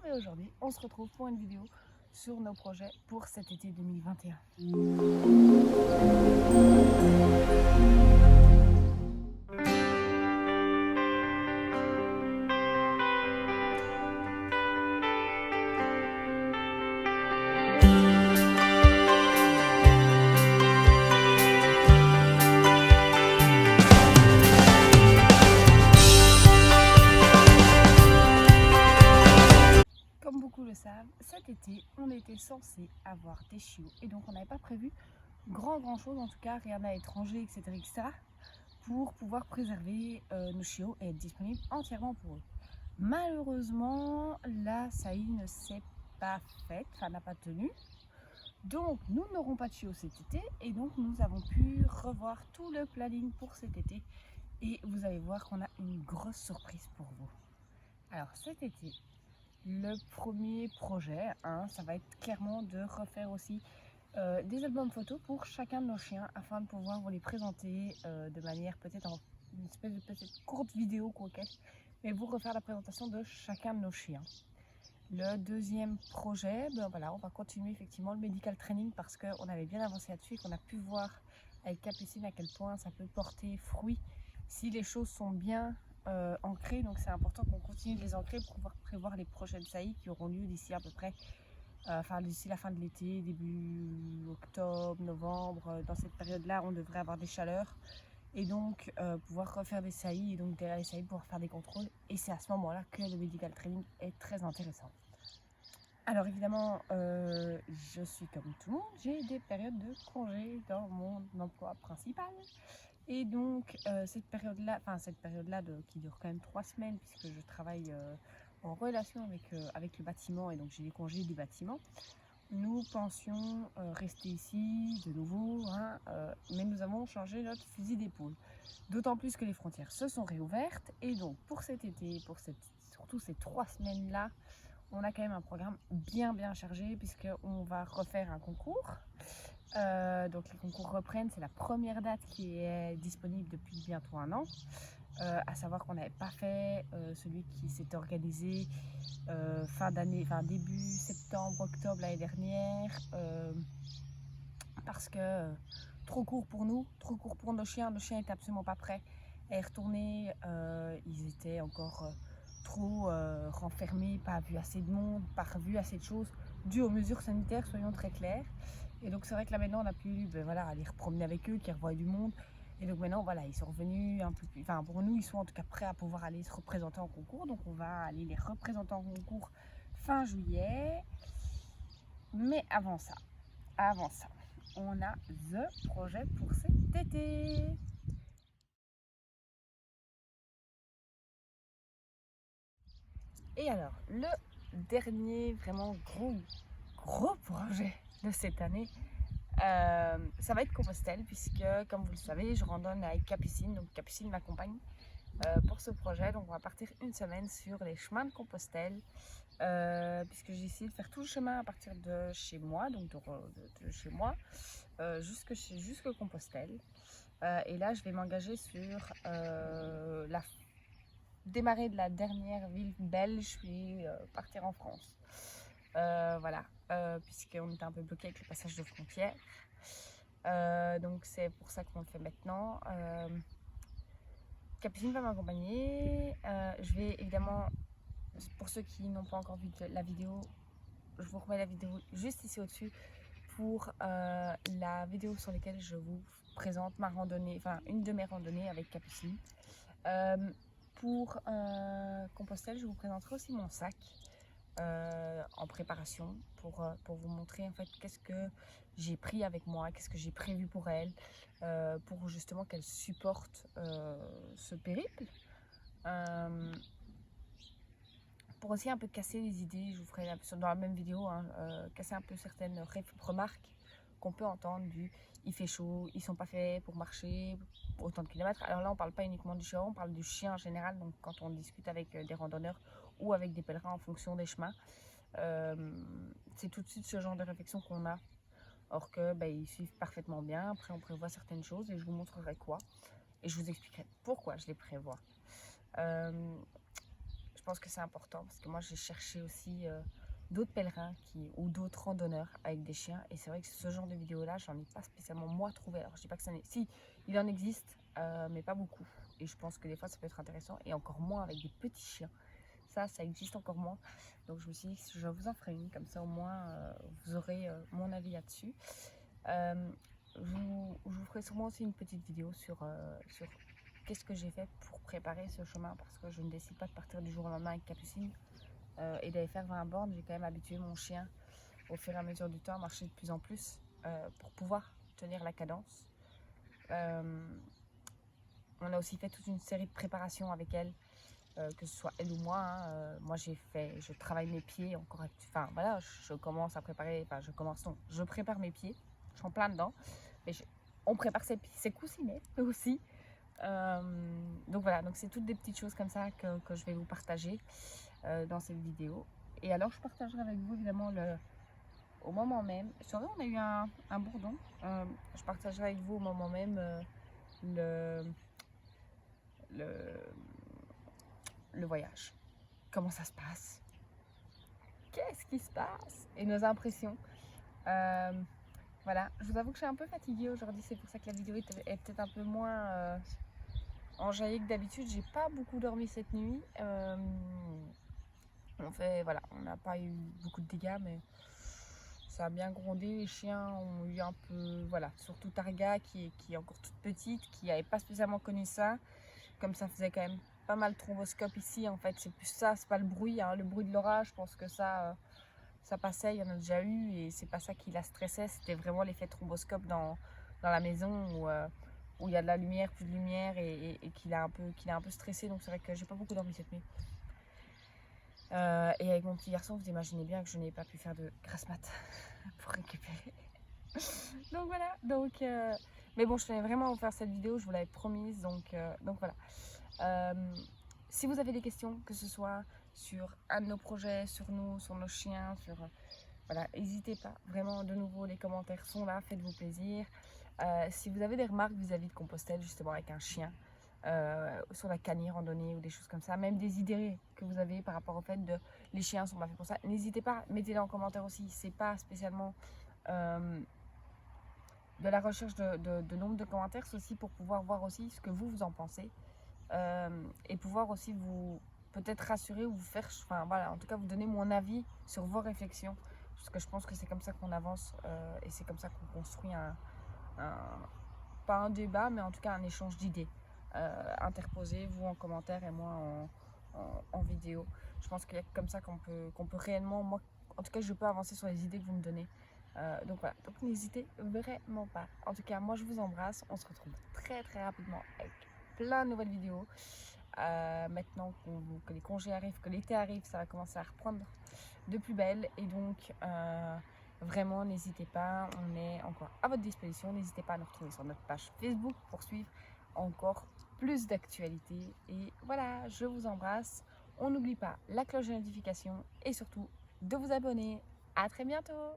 et aujourd'hui on se retrouve pour une vidéo sur nos projets pour cet été 2021. Comme beaucoup le savent, cet été on était censé avoir des chiots et donc on n'avait pas prévu grand chose, en tout cas rien à étranger, etc. pour pouvoir préserver nos chiots et être disponible entièrement pour eux. Malheureusement, la saillie ne s'est pas faite, enfin n'a pas tenu. Donc nous n'aurons pas de chiots cet été et donc nous avons pu revoir tout le planning pour cet été et vous allez voir qu'on a une grosse surprise pour vous. Alors cet été, le premier projet, ça va être clairement de refaire aussi des albums photos pour chacun de nos chiens afin de pouvoir vous les présenter de manière peut-être en une espèce de petite courte vidéo coquette, mais vous refaire la présentation de chacun de nos chiens. Le deuxième projet, voilà, on va continuer effectivement le medical training parce qu'on avait bien avancé là-dessus et qu'on a pu voir avec Capucine à quel point ça peut porter fruit si les choses sont bien ancrées. Donc c'est important qu'on continue de les ancrer pour pouvoir prévoir les prochaines saillies qui auront lieu d'ici à peu près d'ici la fin de l'été, début octobre, novembre. Dans cette période-là, on devrait avoir des chaleurs et donc pouvoir refaire des saillies et donc derrière les saillies pouvoir faire des contrôles. Et c'est à ce moment-là que le medical training est très intéressant. Alors évidemment, je suis comme tout le monde, j'ai des périodes de congé dans mon emploi principal. Et donc cette période-là qui dure quand même 3 semaines puisque je travaille en relation avec le bâtiment et donc j'ai les congés du bâtiment. Nous pensions rester ici de nouveau, mais nous avons changé notre fusil d'épaule. D'autant plus que les frontières se sont réouvertes et donc pour cet été, surtout ces 3 semaines-là, on a quand même un programme bien chargé puisqu'on va refaire un concours. Donc les concours reprennent, c'est la première date qui est disponible depuis bientôt 1 an. À savoir qu'on n'avait pas fait celui qui s'était organisé fin d'année, début septembre, octobre l'année dernière, parce que trop court pour nous, trop court pour nos chiens. Nos chiens étaient absolument pas prêts à y retourner. Ils étaient encore trop renfermés, pas vu assez de monde, pas vu assez de choses, dû aux mesures sanitaires, soyons très clairs. Et donc c'est vrai que là maintenant on a pu aller repromener avec eux, qu'ils revoient du monde. Et donc maintenant voilà, ils sont revenus un peu plus, pour nous ils sont en tout cas prêts à pouvoir aller se représenter en concours. Donc on va aller les représenter en concours fin juillet. Mais avant ça, on a the projet pour cet été. Et alors, le dernier vraiment gros projet de cette année, ça va être Compostelle, puisque comme vous le savez, je randonne avec Capucine, donc Capucine m'accompagne pour ce projet. Donc on va partir une semaine sur les chemins de Compostelle, puisque j'ai essayé de faire tout le chemin à partir de chez moi, donc de chez moi, jusque Compostelle. Et là, je vais m'engager sur la démarrer de la dernière ville belge, puis partir en France. Voilà, puisqu'on était un peu bloqué avec le passage de frontières. Donc c'est pour ça qu'on le fait maintenant. Capucine va m'accompagner. Je vais évidemment, pour ceux qui n'ont pas encore vu la vidéo, je vous remets la vidéo juste ici au-dessus pour la vidéo sur laquelle je vous présente ma randonnée, une de mes randonnées avec Capucine. Pour Compostelle, je vous présenterai aussi mon sac en préparation pour vous montrer en fait qu'est-ce que j'ai pris avec moi, qu'est-ce que j'ai prévu pour elle, pour justement qu'elle supporte ce périple. Pour aussi un peu casser les idées, je vous ferai dans la même vidéo, casser un peu certaines remarques qu'on peut entendre du il fait chaud, ils sont pas faits pour marcher autant de kilomètres. Alors là on parle pas uniquement du chien, on parle du chien en général, donc quand on discute avec des randonneurs ou avec des pèlerins en fonction des chemins, c'est tout de suite ce genre de réflexion qu'on a. Or que ils suivent parfaitement bien, après on prévoit certaines choses et je vous montrerai quoi et je vous expliquerai pourquoi je les prévois. Je pense que c'est important parce que moi j'ai cherché aussi d'autres pèlerins ou d'autres randonneurs avec des chiens, et c'est vrai que ce genre de vidéo là j'en ai pas spécialement moi trouvé. Alors je dis pas que ça n'est, si il en existe, mais pas beaucoup, et je pense que des fois ça peut être intéressant, et encore moins avec des petits chiens. Ça existe encore moins, donc je me suis dit que je vous en ferai une, comme ça au moins vous aurez mon avis là-dessus. Je vous ferai sûrement aussi une petite vidéo sur qu'est-ce que j'ai fait pour préparer ce chemin, parce que je ne décide pas de partir du jour au lendemain avec Capucine et d'aller faire 20 bornes. J'ai quand même habitué mon chien au fur et à mesure du temps à marcher de plus en plus pour pouvoir tenir la cadence. On a aussi fait toute une série de préparations avec elle, que ce soit elle ou moi. Moi je travaille mes pieds encore, enfin voilà, je commence à préparer, enfin je prépare mes pieds, je suis en plein dedans, mais on prépare ses coussinets aussi. Donc voilà, donc c'est toutes des petites choses comme ça que je vais vous partager dans cette vidéo. Et alors je partagerai avec vous évidemment au moment même, c'est vrai on a eu un bourdon, je partagerai avec vous au moment même le, le voyage, comment ça se passe, qu'est-ce qui se passe et nos impressions. Voilà, je vous avoue que je suis un peu fatiguée aujourd'hui, c'est pour ça que la vidéo est peut-être un peu moins enjaillée que d'habitude. J'ai pas beaucoup dormi cette nuit. Voilà, on n'a pas eu beaucoup de dégâts, mais ça a bien grondé. Les chiens ont eu un peu, voilà, surtout Targa qui est encore toute petite, qui n'avait pas spécialement connu ça. Comme ça faisait quand même pas mal de thromboscope ici, en fait, c'est plus ça, c'est pas le bruit, hein. Le bruit de l'orage, je pense que ça passait, il y en a déjà eu, et c'est pas ça qui la stressait, c'était vraiment l'effet thromboscope dans la maison où il y a de la lumière, plus de lumière, et qu'il a un peu stressé. Donc c'est vrai que j'ai pas beaucoup dormi cette nuit. Et avec mon petit garçon, vous imaginez bien que je n'ai pas pu faire de grasse mat pour récupérer. Donc voilà, mais bon, je tenais vraiment à vous faire cette vidéo, je vous l'avais promise, donc voilà. Si vous avez des questions, que ce soit sur un de nos projets, sur nous, sur nos chiens, voilà, n'hésitez pas, vraiment, de nouveau, les commentaires sont là, faites-vous plaisir. Si vous avez des remarques vis-à-vis de Compostelle, justement avec un chien, sur la Cagny randonnée ou des choses comme ça, même des idées que vous avez par rapport au fait de les chiens sont pas faits pour ça, n'hésitez pas, mettez-les en commentaire aussi. C'est pas spécialement de la recherche de nombre de commentaires, c'est aussi pour pouvoir voir aussi ce que vous en pensez, et pouvoir aussi vous peut-être rassurer ou vous faire, enfin voilà, en tout cas vous donner mon avis sur vos réflexions, parce que je pense que c'est comme ça qu'on avance, et c'est comme ça qu'on construit pas un débat, mais en tout cas un échange d'idées interposées, vous en commentaire et moi en vidéo. Je pense qu'il y a comme ça qu'on peut réellement, moi en tout cas je peux avancer sur les idées que vous me donnez. Donc voilà, donc n'hésitez vraiment pas. En tout cas, moi je vous embrasse. On se retrouve très très rapidement avec plein de nouvelles vidéos. Maintenant que les congés arrivent, que l'été arrive, ça va commencer à reprendre de plus belle. Et donc vraiment n'hésitez pas, on est encore à votre disposition. N'hésitez pas à nous retrouver sur notre page Facebook pour suivre encore plus d'actualités. Et voilà, je vous embrasse. On n'oublie pas la cloche de notification et surtout de vous abonner. À très bientôt.